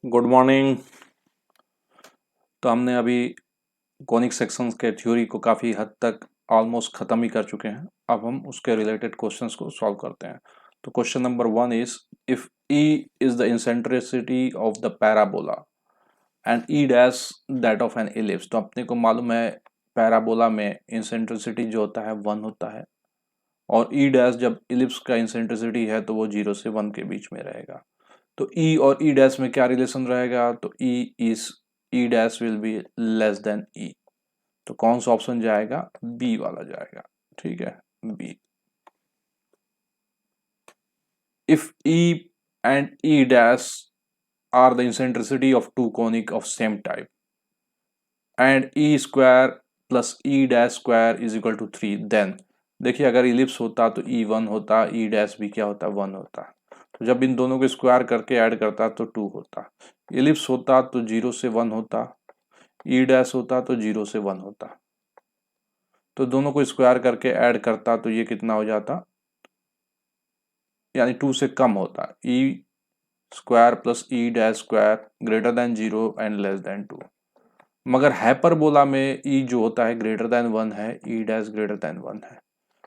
Good morning. तो हमने अभी कॉनिक सेक्शंस के थ्योरी को काफ़ी हद तक ऑलमोस्ट ख़त्म ही कर चुके हैं। अब हम उसके रिलेटेड क्वेश्चंस को सॉल्व करते हैं। तो question number 1 is if E is the eccentricity of the parabola and E dash that of an ellipse. तो अपने को मालूम है पैराबोला में इंसेंट्रिसिटी जो होता है 1 होता है और ई डैश जब इलिप्स का इंसेंट्रिसिटी है तो वो 0 से 1 के बीच में रहेगा। तो ई और ई डैश में क्या रिलेशन रहेगा? तो E dash will be less than E. तो कौन सा ऑप्शन जाएगा? बी वाला जाएगा। ठीक है, B. If E and E dash are the eccentricity of two conic of same type and E square plus E dash square is equal to 3, then देखिए अगर इलिप्स होता तो ई 1 होता, ई डैश भी क्या होता? 1 होता। तो जब इन दोनों को स्क्वायर करके ऐड करता तो 2 होता। इलिप्स होता तो 0 से 1 होता, ई डैश होता तो 0 से 1 होता। तो दोनों को स्क्वायर करके ऐड करता तो ये कितना हो जाता? यानी 2 से कम होता। E square plus E dash square greater than 0 and less than 2। मगर हाइपरबोला में ई जो होता है ग्रेटर देन 1 है, ई डैश ग्रेटर देन 1 है।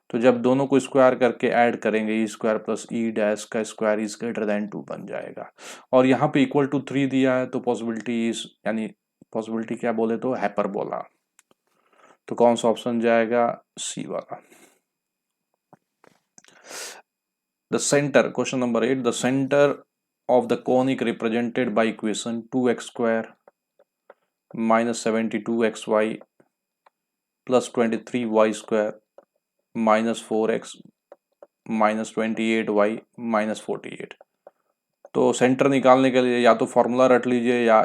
तो जब दोनों को स्क्वायर करके ऐड करेंगे ई स्क्वायर प्लस ई डैश का स्क्वायर इज ग्रेटर देन 2 बन जाएगा। और यहाँ पे इक्वल टू 3 दिया है तो पॉसिबिलिटी इज, यानी पॉसिबिलिटी क्या बोले तो हाइपरबोला। तो कौन सा ऑप्शन जाएगा? सी वाला। The center, question number 8, the center of the conic represented by equation 2x square minus 72xy plus 23y square minus 4x minus 28y minus 48। तो सेंटर निकालने के लिए या तो फॉर्मूला रट लीजिए या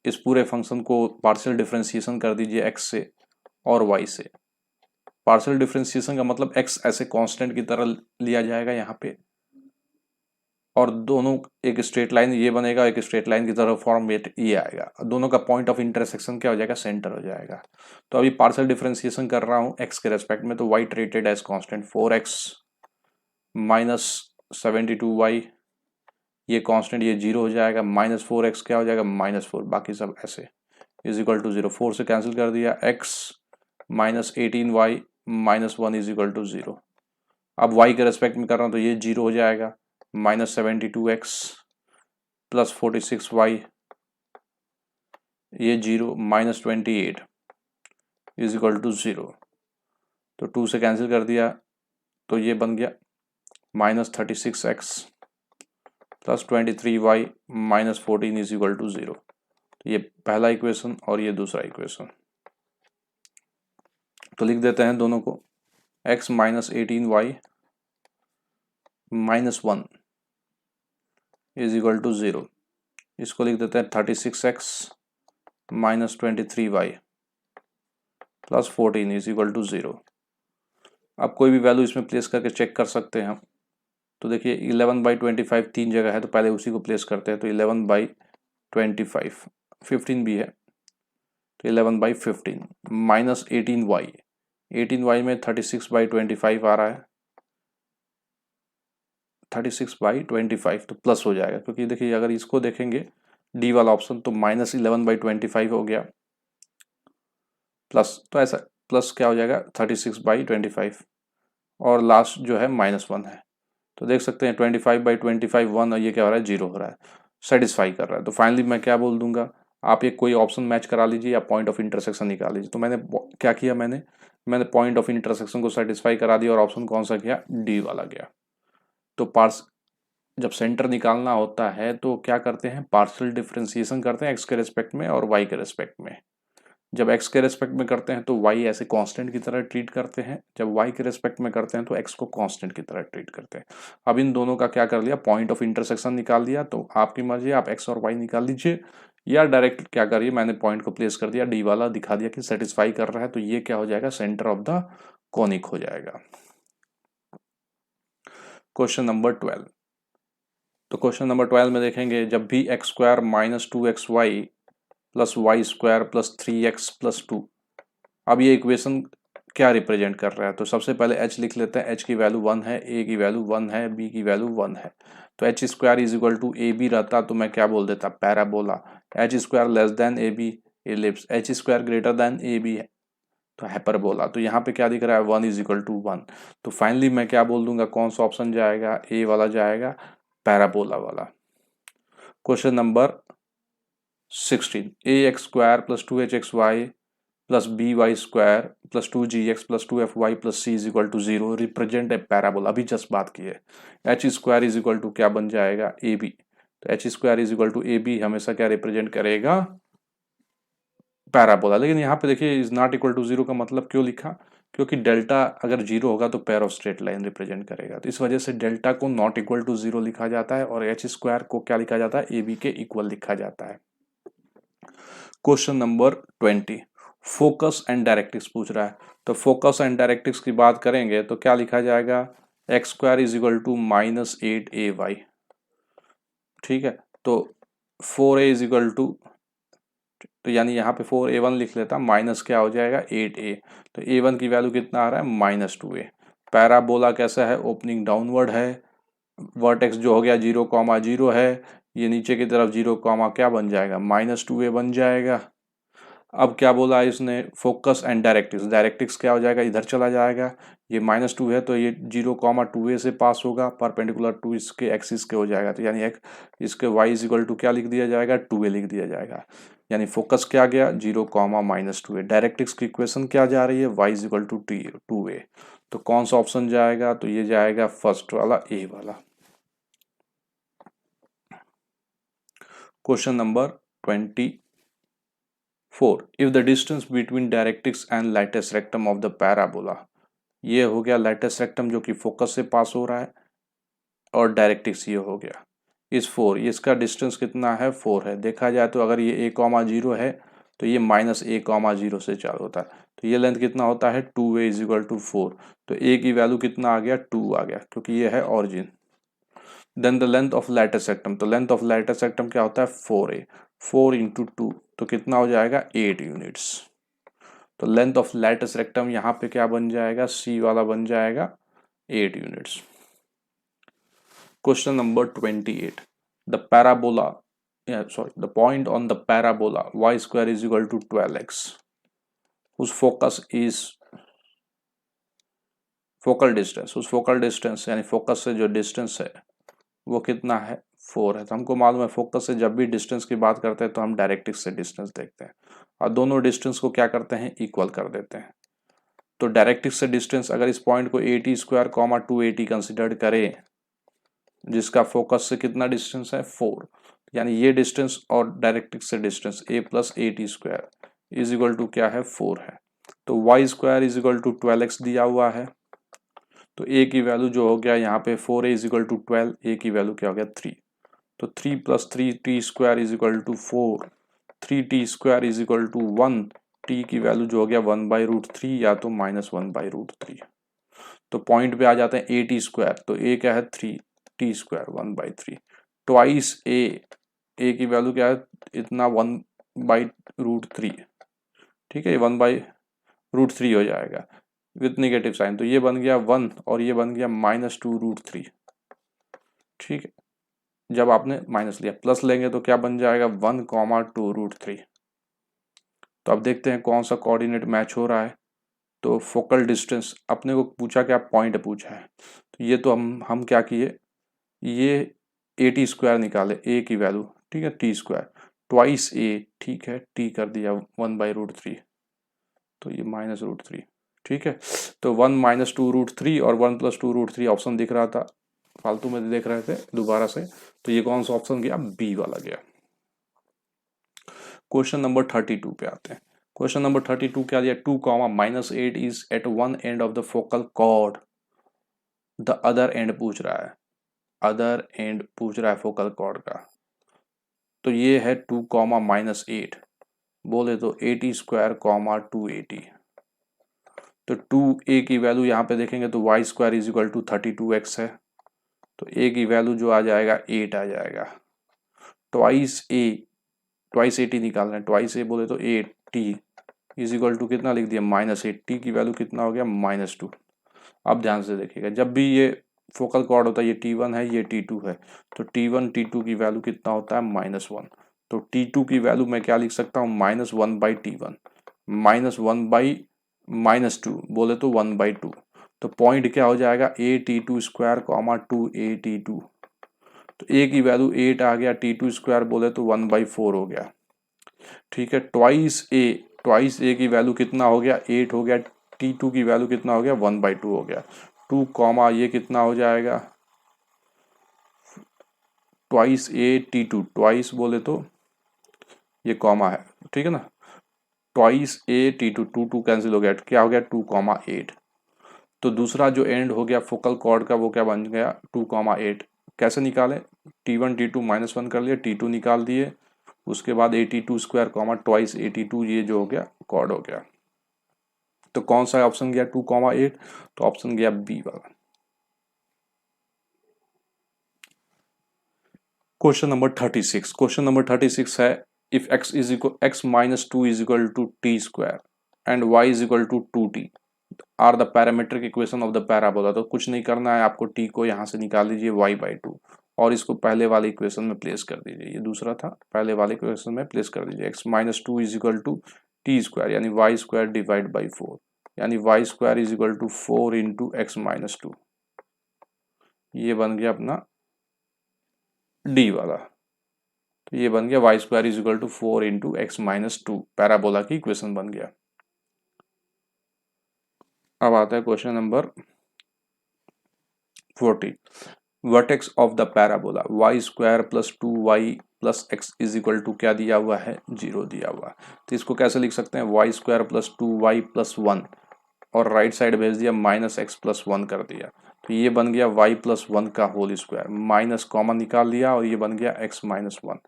इस पूरे फंक्शन को पार्शियल डिफरेंशिएशन कर दीजिए x से और y से। पार्शियल डिफरेंशिएशन का मतलब x ऐसे कांस्टेंट की तरह लिया जाएगा यहाँ पे, और दोनों एक स्ट्रेट लाइन ये बनेगा, एक स्ट्रेट लाइन की तरह फॉर्मेट ये आएगा। दोनों का पॉइंट ऑफ इंटरसेक्शन क्या हो जाएगा? सेंटर हो जाएगा। तो अभी पार्शियल डिफरेंशिएशन कर रहा हूँ x के रेस्पेक्ट में, तो y treated as constant 4x minus 72y, ये कांस्टेंट ये 0 हो जाएगा, माइनस 4x क्या हो जाएगा? -4, बाकी सब ऐसे इज इक्वल टू 0। 4 से कैंसिल कर दिया, x minus 18y minus 1 is equal to 0। अब y के रेस्पेक्ट में कर रहा हूँ तो ये 0 हो जाएगा, माइनस 72x प्लस 46y, ये 0 माइनस 28 इज इक्वल टू 0। तो 2 से कैंसिल कर दिया तो ये बन गया minus 36x plus 23y minus 14 is equal to 0। तो ये पहला इक्वेशन और ये दूसरा इक्वेशन। तो लिख देते हैं दोनों को, x minus 18y minus 1 is equal to 0। इसको लिख देते हैं 36x minus 23y plus 14 is equal to 0। अब कोई भी वैल्यू इसमें प्लेस करके चेक कर सकते हैं हम। तो देखिए 11/25 तीन जगह है, तो पहले उसी को प्लेस करते हैं। तो 11/25 15 भी है, तो 11/15 माइनस 18y, 18y में 36/25 आ रहा है, 36/25 तो प्लस हो जाएगा, क्योंकि देखिए अगर इसको देखेंगे डी वाला ऑप्शन तो माइनस 11/25 हो गया प्लस, तो ऐसा प्लस क्या हो जाएगा 36/25 और लास्ट जो है -1 है। तो देख सकते हैं 25/25 1 और ये क्या हो रहा है 0 हो रहा है, सेटिस्फाई कर रहा है। तो फाइनली मैं क्या बोल दूंगा, आप एक कोई ऑप्शन मैच करा लीजिए या पॉइंट ऑफ इंटरसेक्शन निकाल लीजिए। तो मैंने क्या किया, मैंने पॉइंट ऑफ इंटरसेक्शन को सेटिस्फाई करा दिया और ऑप्शन कौन सा गया? डी वाला गया। तो पार्स जब सेंटर निकालना होता है तो क्या करते हैं? पार्शियल डिफरेंशिएशन करते हैं एक्स के रेस्पेक्ट में और वाई के रेस्पेक्ट में। जब x के रेस्पेक्ट में करते हैं तो y ऐसे कांस्टेंट की तरह ट्रीट करते हैं, जब y के रेस्पेक्ट में करते हैं तो x को कांस्टेंट की तरह ट्रीट करते हैं। अब इन दोनों का क्या कर लिया? पॉइंट ऑफ इंटरसेक्शन निकाल दिया। तो आपकी मर्जी, आप x और y निकाल लीजिए या डायरेक्ट क्या करिए, मैंने पॉइंट को प्लेस कर दिया, डी वाला दिखा दिया कि सेटिस्फाई कर रहा है, तो ये क्या हो जाएगा? सेंटर ऑफ द कॉनिक हो जाएगा। Question number 12। तो क्वेश्चन नंबर 12 में देखेंगे, जब भी x square minus 2xy plus y square plus 3x plus 2, अब ये इक्वेशन क्या रिप्रेजेंट कर रहा है? तो सबसे पहले h लिख लेते हैं। h की वैल्यू 1 है, a की वैल्यू 1 है, b की वैल्यू 1 है। तो h square is equal to a b रहता तो मैं क्या बोल देता, parabola. H square less than a b ellipse, h square greater than a b तो हाइपरबोला। तो यहाँ पे क्या दिख रहा है, 1 इज इक्वल टू 1। तो फाइनली मैं क्या बोल दूंगा, कौन सा ऑप्शन जाएगा, ए वाला जाएगा, पैराबोला वाला। Question number 16, a x square plus 2hxy plus b y square plus 2gx plus 2fy plus c is equal to 0 represent a parabola. अभी जस्ट बात की है। H square is equal to क्या बन जाएगा, ए बी। तो h square is equal to a b हमेशा क्या रिप्रेजेंट करेगा, पैराबोला। लेकिन यहाँ पे देखिए इज नॉट इक्वल टू 0 का मतलब क्यों लिखा, क्योंकि डेल्टा अगर 0 होगा तो pair of straight line represent करेगा, तो इस वजह से डेल्टा को नॉट इक्वल टू 0 लिखा जाता है और एच स्क्वायर को क्या लिखा जाता है, ए बी के इक्वल लिखा जाता है। Question number 20, focus and directrix पूछ रहा है। तो फोकस एंड डायरेक्ट्रिक्स की बात करेंगे तो क्या लिखा जाएगा, x square is equal to -8ay। ठीक है, तो 4a इज इक्वल टू, तो यानी यहाँ पे 4a1 लिख लेता, माइनस क्या हो जाएगा 8a। तो a1 की वैल्यू कितना आ रहा है, -2a। पैराबोला कैसा है, ओपनिंग डाउनवर्ड है, वर्टेक्स जो हो गया 0,0 है, ये नीचे की तरफ 0, क्या बन जाएगा, -2a बन जाएगा। अब क्या बोला इसने, फोकस एंड डायरेक्ट्रिक्स, डायरेक्ट्रिक्स क्या हो जाएगा, इधर चला जाएगा, ये -2 है तो ये 0,2a से पास होगा, परपेंडिकुलर टू इसके एक्सिस के हो जाएगा। तो यानी इसके y इज इक्वल टू क्या लिख दिया जाएगा, 2a लिख दिया जाएगा। यानी फोकस क्या गया 0,-2a। डायरेक्ट्रिक्स की इक्वेशन क्या जा रही है, y is equal to 2a। तो कौन सा ऑप्शन जाएगा, तो ये जाएगा फर्स्ट वाला, ए वाला। Question number 24, if the distance between directrix and lightest rectum of the parabola, ये हो गया लाइटेस्ट रेक्टम जो कि फोकस से पास हो रहा है, और डायरेक्ट्रिक्स ये हो गया इस 4, इसका डिस्टेंस कितना है 4 है। देखा जाए तो अगर ये a,0 है तो ये -a,0 से चालू होता है, तो ये लेंथ कितना होता है 2a इज इक्वल टू 4। तो a की वैल्यू कितना आ गया, 2 आ गया, क्योंकि ये है origin. Then the length of latus rectum, तो लेंथ ऑफ लाइटेस्ट रेक्टम क्या होता है 4a, 4 इंटू 2 तो कितना हो जाएगा 8 यूनिट्स। तो लेंथ ऑफ लाइटेस्ट रेक्टम यहाँ पे क्या बन जाएगा, सी वाला बन जाएगा 8 units. Question number 28, the parabola, the point on the parabola y square is equal to 12x whose focus is focal distance, उस फोकल डिस्टेंस यानी फोकस से जो डिस्टेंस है वो कितना है 4 है। तो हमको मालूम है फोकस से जब भी डिस्टेंस की बात करते हैं तो हम डायरेक्ट्रिक्स से डिस्टेंस देखते हैं और दोनों डिस्टेंस को क्या करते हैं, इक्वल कर देते हैं। तो डायरेक्ट्रिक्स से डिस्टेंस अगर इस पॉइंट को 80 स्क्वायर 280 कंसिडर करें, जिसका फोकस से कितना डिस्टेंस है 4, यानी ये डिस्टेंस और डायरेक्ट्रिक्स से distance a plus 80 square is equal to क्या है 4 है। तो y square is equal to 12x दिया हुआ है, तो a की वैल्यू जो हो गया यहाँ पे 4a is equal to 12, a की वैल्यू क्या हो गया 3। तो 3 plus 3t square is equal to 4, 3t square is equal to 1, t की वैल्यू जो हो गया 1/√3 या तो -1/√3। तो पॉइंट पे आ जाते हैं a t स्क्वायर, तो a क्या है 3t स्क्वायर 1/3, ट्वाइस a की वैल्यू क्या है इतना 1/√3। ठीक है, 1/√3 हो जाएगा विथ नेगेटिव साइन, तो ये बन गया 1 और ये बन गया -2√3। ठीक है, जब आपने माइनस लिया, प्लस लेंगे तो क्या बन जाएगा 1,2√3। तो अब देखते हैं कौन सा कोऑर्डिनेट मैच हो रहा है। तो फोकल डिस्टेंस अपने को पूछा क्या, पॉइंट पूछा है, तो ये तो हम क्या किए, ये a स्क्वायर निकाले a की वैल्यू, ठीक है t स्क्वायर ट्वाइस a, ठीक है t कर दिया 1/√3, तो ये -√3। ठीक है, तो 1 - 2√3 और 1 + 2√3 ऑप्शन दिख रहा था, फालतू में देख रहे थे दोबारा से, तो ये कौन सा ऑप्शन गया, बी वाला गया। क्वेश्चन नंबर 32 पे आते हैं। क्वेश्चन नंबर 32 क्या दिया, 2, -8 is at one end of the focal chord, the other end पूछ रहा है, अदर एंड पूछ रहा है फोकल कॉर्ड का। तो ये है 2, -8, बोले तो 80 स्क्वायर 280। तो 2a की वैल्यू यहाँ पे देखेंगे तो y square is equal to 32x है, तो a की वैल्यू जो आ जाएगा 8 आ जाएगा। ट्वाइस 80 निकालना है, ट्वाइस a बोले तो 8t इज इक्वल टू कितना लिख दिया -8, t की वैल्यू कितना हो गया -2। अब ध्यान से देखिएगा, जब भी ये फोकल कॉर्ड होता है, ये T1 है, ये T2 है, तो T1 T2 की वैल्यू कितना होता है -1। तो T2 की वैल्यू मैं क्या लिख सकता हूँ, -1/T1, -1/-2 बोले तो 1/2। तो पॉइंट क्या हो जाएगा, a T2² 2a T2। तो a की वैल्यू 8 आ गया, T2² बोले तो 1/4 हो गया। ठीक है, ट्वाइस ए की वैल्यू कितना हो गया, 8 हो गया। T2 की वैल्यू कितना हो गया, 1/2 हो गया। 2 कॉमा ये कितना हो जाएगा, ट्वाइस a T2, ट्वाइस बोले तो ये कॉमा है, ठीक है ना, ट्वाइस a T2, 2 कैंसिल हो गया, क्या हो गया 2,8। तो दूसरा जो एंड हो गया फोकल कॉर्ड का वो क्या बन गया, 2,8। कैसे निकालें, T1 T2 -1 कर लिए, T2 निकाल दिए, उसके बाद a T2² twice a T2, ये जो हो गया कॉर्ड हो गया। तो कौन सा ऑप्शन गया 2,8, तो ऑप्शन गया बी वाला। क्वेश्चन नंबर 36, क्वेश्चन नंबर 36 है, if x -2 is equal to T² and y is equal to 2t are the parametric equation of the parabola. तो कुछ नहीं करना है आपको, t को यहाँ से निकाल लीजिए y/2 और इसको पहले वाले इक्वेशन में प्लेस कर दीजिए, ये दूसरा था, पहले वाले इक्वेशन में प्लेस कर दीजिए। x -2 is equal to T² यानी y² डिवाइड बाई 4, यानी y² is equal to 4 into x -2, ये बन गया अपना डी वाला। तो ये बन गया y² is equal to 4 into x -2, parabola की इक्वेशन बन गया। अब आता है question number 40, vertex of the parabola y² plus 2y plus x is equal to क्या दिया हुआ है, 0 दिया हुआ है। तो इसको कैसे लिख सकते हैं, y² प्लस 2y प्लस 1 और राइट साइड भेज दिया -x प्लस 1 कर दिया, तो ये बन गया y प्लस 1 का होल स्क्वायर, माइनस कॉमन निकाल दिया और ये बन गया x माइनस 1,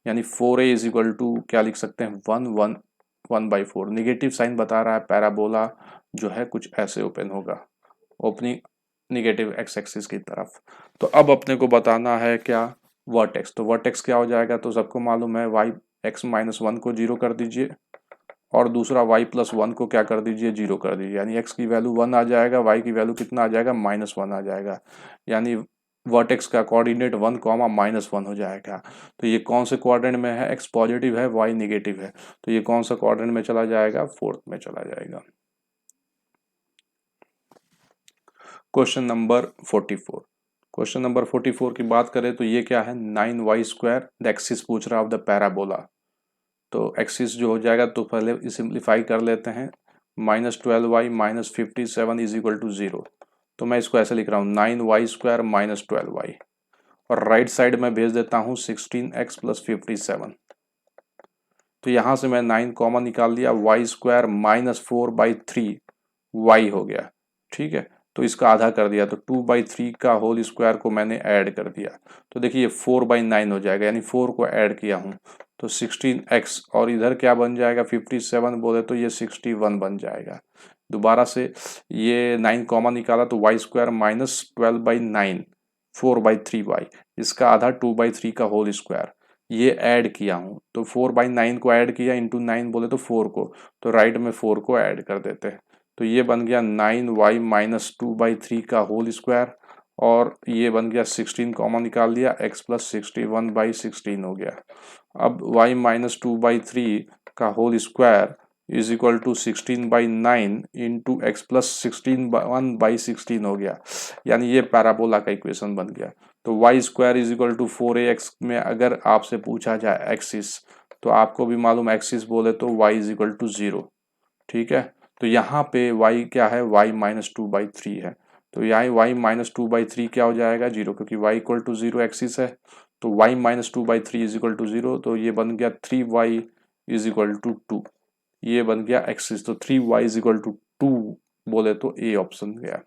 यानी 4a इज इक्वल टू क्या लिख सकते हैं, 1/4। निगेटिव साइन बता रहा है, पैराबोला जो है कुछ ऐसे ओपन होगा, ओपनिंग निगेटिव x एक्सिस की तरफ। तो अब अपने को बताना है क्या, वर्टेक्स। तो वर्टेक्स क्या हो जाएगा, तो सबको मालूम है y x -1 को 0 कर दीजिए और दूसरा y प्लस 1 को क्या कर दीजिए, 0 कर दीजिए, यानी x की वैल्यू 1 आ जाएगा, y की वैल्यू कितना आ जाएगा, -1 आ जाएगा, यानी वर्टेक्स का कोऑर्डिनेट 1, -1 हो जाएगा। तो ये कौन से क्वाड्रेंट में है, x पॉजिटिव है, y निगेटिव है, तो ये कौन सा क्वाड्रेंट में चला जाएगा, फोर्थ में चला जाएगा। क्वेश्चन नंबर 44, क्वेश्चन नंबर 44 की बात करें तो ये क्या है, 9y² द एक्सिस पूछ रहा है ऑफ द पैराबोला। तो एक्सिस जो हो जाएगा, तो पहले सिंप्लीफाई कर लेते हैं, -12y - 57 इज इक्वल टू 0। तो मैं इसको ऐसे लिख रहा हूँ 9y² - 12y और राइट साइड में भेज देता हूँ 16x + 57। तो यहाँ से मैं 9 कॉमन निकाल दिया, y² - 4/3 y हो गया, ठीक है। तो इसका आधा कर दिया, तो 2/3 का होल स्क्वायर को मैंने ऐड कर दिया, तो देखिए 4/9 हो जाएगा, यानी 4 को ऐड किया हूँ तो 16x और इधर क्या बन जाएगा, 57 बोले तो ये 61 बन जाएगा। दोबारा से ये 9 कॉमन निकाला तो y² - 12/9 4/3y, इसका आधा 2/3 का होल स्क्वायर, ये ऐड किया हूँ तो 4/9 को ऐड किया इंटू 9 बोले तो 4 को, तो राइट में 4 को ऐड कर देते हैं, तो ये बन गया 9y - 2/3 का होल स्क्वायर और ये बन गया 16 कॉमन निकाल दिया, x + 61/16 हो गया। अब y - 2/3 का whole square is equal to 16/9 into x + 61/16 हो गया, यानी ये पैराबोला का इक्वेशन बन गया। तो y² is equal to 4ax में अगर आपसे पूछा जाए एक्सिस, तो आपको भी मालूम एक्सिस बोले तो y इज इक्वल टू 0, ठीक है। तो यहाँ पे y क्या है, y - 2/3 है, तो यहाँ y - 2/3 क्या हो जाएगा, 0, क्योंकि y इक्वल टू 0 एक्सिस है, तो y - 2/3 इज इक्वल टू 0, तो ये बन गया 3y इज इक्वल टू 2, ये बन गया एक्सिस। तो 3y इज इक्वल टू 2 बोले तो ए ऑप्शन गया।